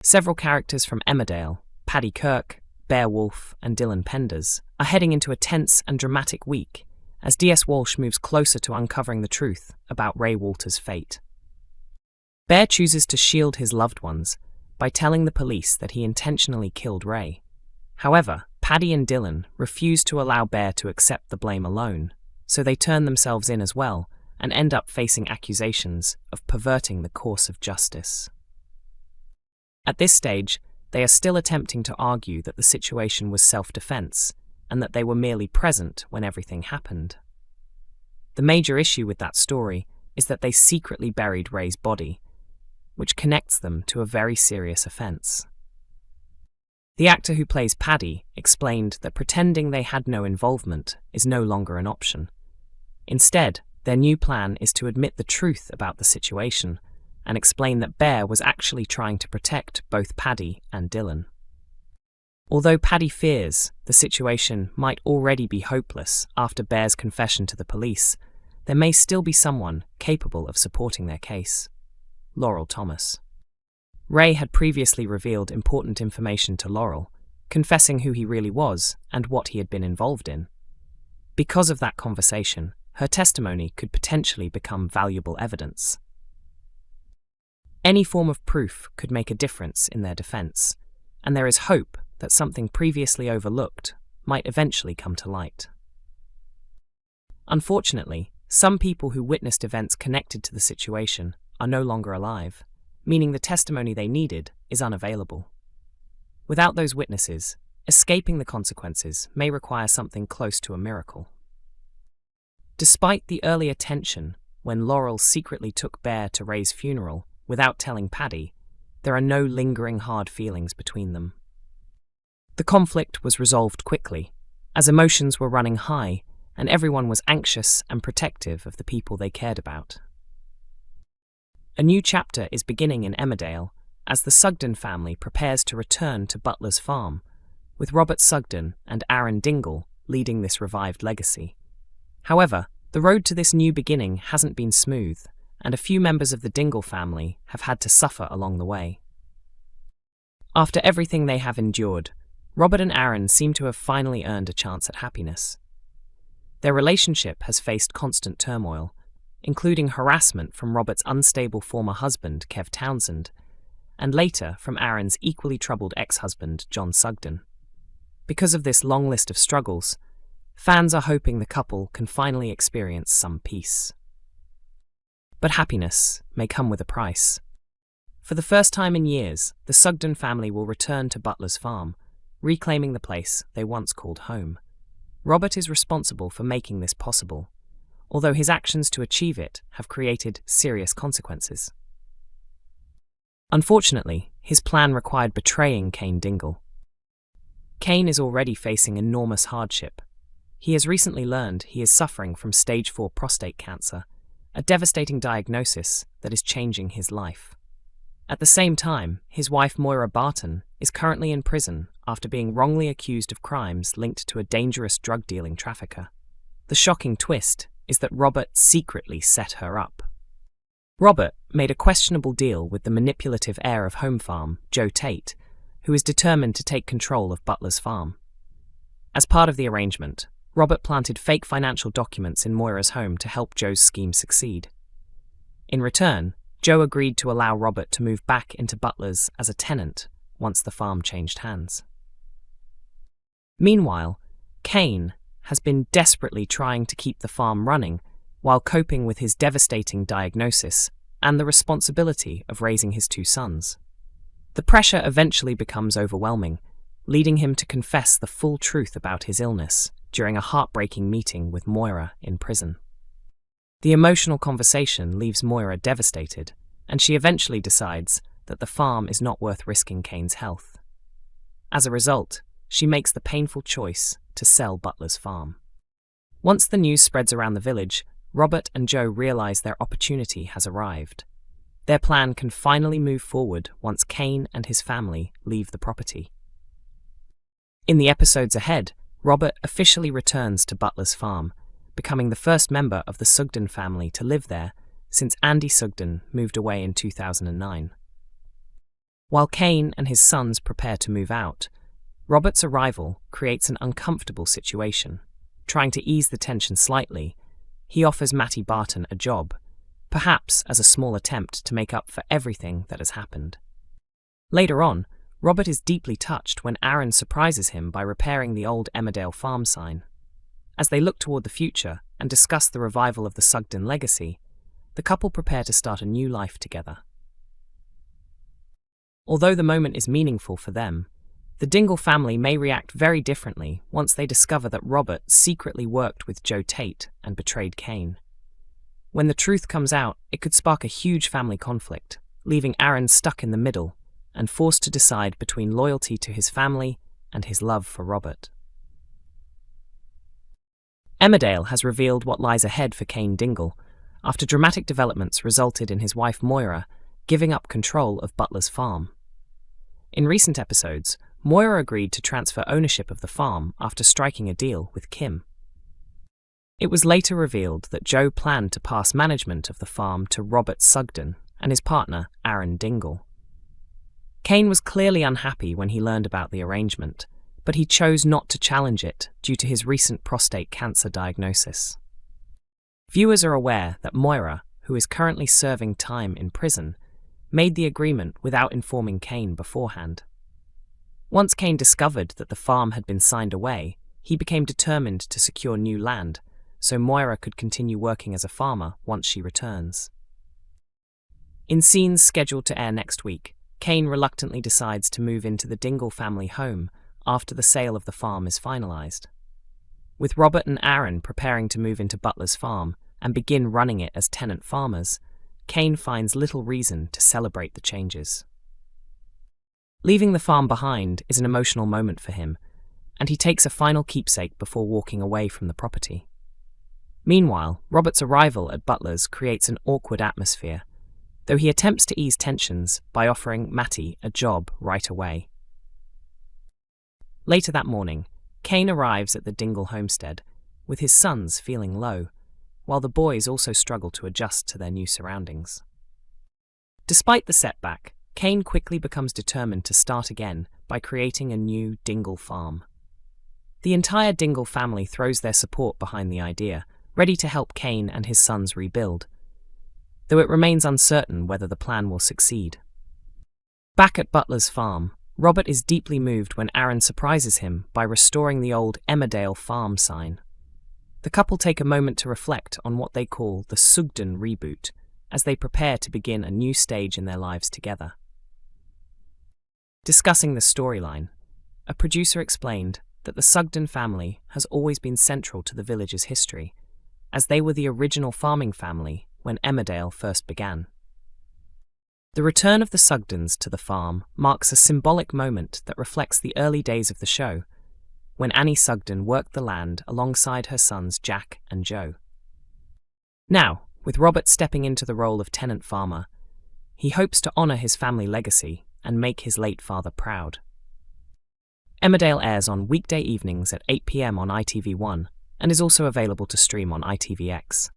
Several characters from Emmerdale, Paddy Kirk, Beowulf, and Dylan Penders, are heading into a tense and dramatic week as DS Walsh moves closer to uncovering the truth about Ray Walter's fate. Bear chooses to shield his loved ones by telling the police that he intentionally killed Ray. However, Paddy and Dylan refuse to allow Bear to accept the blame alone, so they turn themselves in as well and end up facing accusations of perverting the course of justice. At this stage, they are still attempting to argue that the situation was self-defense and that they were merely present when everything happened. The major issue with that story is that they secretly buried Ray's body, which connects them to a very serious offense. The actor who plays Paddy explained that pretending they had no involvement is no longer an option. Instead, their new plan is to admit the truth about the situation and explain that Bear was actually trying to protect both Paddy and Dylan. Although Paddy fears the situation might already be hopeless after Bear's confession to the police, there may still be someone capable of supporting their case. Laurel Thomas. Ray had previously revealed important information to Laurel, confessing who he really was and what he had been involved in. Because of that conversation, her testimony could potentially become valuable evidence. Any form of proof could make a difference in their defense, and there is hope that something previously overlooked might eventually come to light. Unfortunately, some people who witnessed events connected to the situation are no longer alive, meaning the testimony they needed is unavailable. Without those witnesses, escaping the consequences may require something close to a miracle. Despite the earlier tension when Laurel secretly took Bear to Ray's funeral without telling Paddy, there are no lingering hard feelings between them. The conflict was resolved quickly, as emotions were running high and everyone was anxious and protective of the people they cared about. A new chapter is beginning in Emmerdale as the Sugden family prepares to return to Butler's farm, with Robert Sugden and Aaron Dingle leading this revived legacy. However, the road to this new beginning hasn't been smooth, and a few members of the Dingle family have had to suffer along the way. After everything they have endured, Robert and Aaron seem to have finally earned a chance at happiness. Their relationship has faced constant turmoil, including harassment from Robert's unstable former husband, Kev Townsend, and later from Aaron's equally troubled ex-husband, John Sugden. Because of this long list of struggles, fans are hoping the couple can finally experience some peace. But happiness may come with a price. For the first time in years, the Sugden family will return to Butler's farm, reclaiming the place they once called home. Robert is responsible for making this possible, although his actions to achieve it have created serious consequences. Unfortunately, his plan required betraying Kane Dingle. Kane is already facing enormous hardship. He has recently learned he is suffering from stage 4 prostate cancer, a devastating diagnosis that is changing his life. At the same time, his wife Moira Barton is currently in prison after being wrongly accused of crimes linked to a dangerous drug-dealing trafficker. The shocking twist is that Robert secretly set her up. Robert made a questionable deal with the manipulative heir of Home Farm, Joe Tate, who is determined to take control of Butler's farm. As part of the arrangement, Robert planted fake financial documents in Moira's home to help Joe's scheme succeed. In return, Joe agreed to allow Robert to move back into Butler's as a tenant once the farm changed hands. Meanwhile, Kane has been desperately trying to keep the farm running while coping with his devastating diagnosis and the responsibility of raising his 2 sons. The pressure eventually becomes overwhelming, leading him to confess the full truth about his illness during a heartbreaking meeting with Moira in prison. The emotional conversation leaves Moira devastated, and she eventually decides that the farm is not worth risking Kane's health. As a result, she makes the painful choice to sell Butler's farm. Once the news spreads around the village, Robert and Joe realize their opportunity has arrived. Their plan can finally move forward once Kane and his family leave the property. In the episodes ahead, Robert officially returns to Butler's farm, becoming the first member of the Sugden family to live there since Andy Sugden moved away in 2009. While Kane and his sons prepare to move out, Robert's arrival creates an uncomfortable situation. Trying to ease the tension slightly, he offers Matty Barton a job, perhaps as a small attempt to make up for everything that has happened. Later on, Robert is deeply touched when Aaron surprises him by repairing the old Emmerdale farm sign. As they look toward the future and discuss the revival of the Sugden legacy, the couple prepare to start a new life together. Although the moment is meaningful for them, the Dingle family may react very differently once they discover that Robert secretly worked with Joe Tate and betrayed Kane. When the truth comes out, it could spark a huge family conflict, leaving Aaron stuck in the middle and forced to decide between loyalty to his family and his love for Robert. Emmerdale has revealed what lies ahead for Kane Dingle after dramatic developments resulted in his wife Moira giving up control of Butler's farm. In recent episodes, Moira agreed to transfer ownership of the farm after striking a deal with Kim. It was later revealed that Joe planned to pass management of the farm to Robert Sugden and his partner, Aaron Dingle. Kane was clearly unhappy when he learned about the arrangement, but he chose not to challenge it due to his recent prostate cancer diagnosis. Viewers are aware that Moira, who is currently serving time in prison, made the agreement without informing Kane beforehand. Once Kane discovered that the farm had been signed away, he became determined to secure new land, so Moira could continue working as a farmer once she returns. In scenes scheduled to air next week, Kane reluctantly decides to move into the Dingle family home after the sale of the farm is finalized. With Robert and Aaron preparing to move into Butler's farm and begin running it as tenant farmers, Kane finds little reason to celebrate the changes. Leaving the farm behind is an emotional moment for him, and he takes a final keepsake before walking away from the property. Meanwhile, Robert's arrival at Butler's creates an awkward atmosphere, though he attempts to ease tensions by offering Matty a job right away. Later that morning, Kane arrives at the Dingle homestead, with his sons feeling low, while the boys also struggle to adjust to their new surroundings. Despite the setback, Kane quickly becomes determined to start again by creating a new Dingle farm. The entire Dingle family throws their support behind the idea, ready to help Kane and his sons rebuild, though it remains uncertain whether the plan will succeed. Back at Butler's farm, Robert is deeply moved when Aaron surprises him by restoring the old Emmerdale farm sign. The couple take a moment to reflect on what they call the Sugden reboot, as they prepare to begin a new stage in their lives together. Discussing the storyline, a producer explained that the Sugden family has always been central to the village's history, as they were the original farming family when Emmerdale first began. The return of the Sugdens to the farm marks a symbolic moment that reflects the early days of the show, when Annie Sugden worked the land alongside her sons Jack and Joe. Now, with Robert stepping into the role of tenant farmer, he hopes to honour his family legacy and make his late father proud. Emmerdale airs on weekday evenings at 8 p.m. on ITV1 and is also available to stream on ITVX.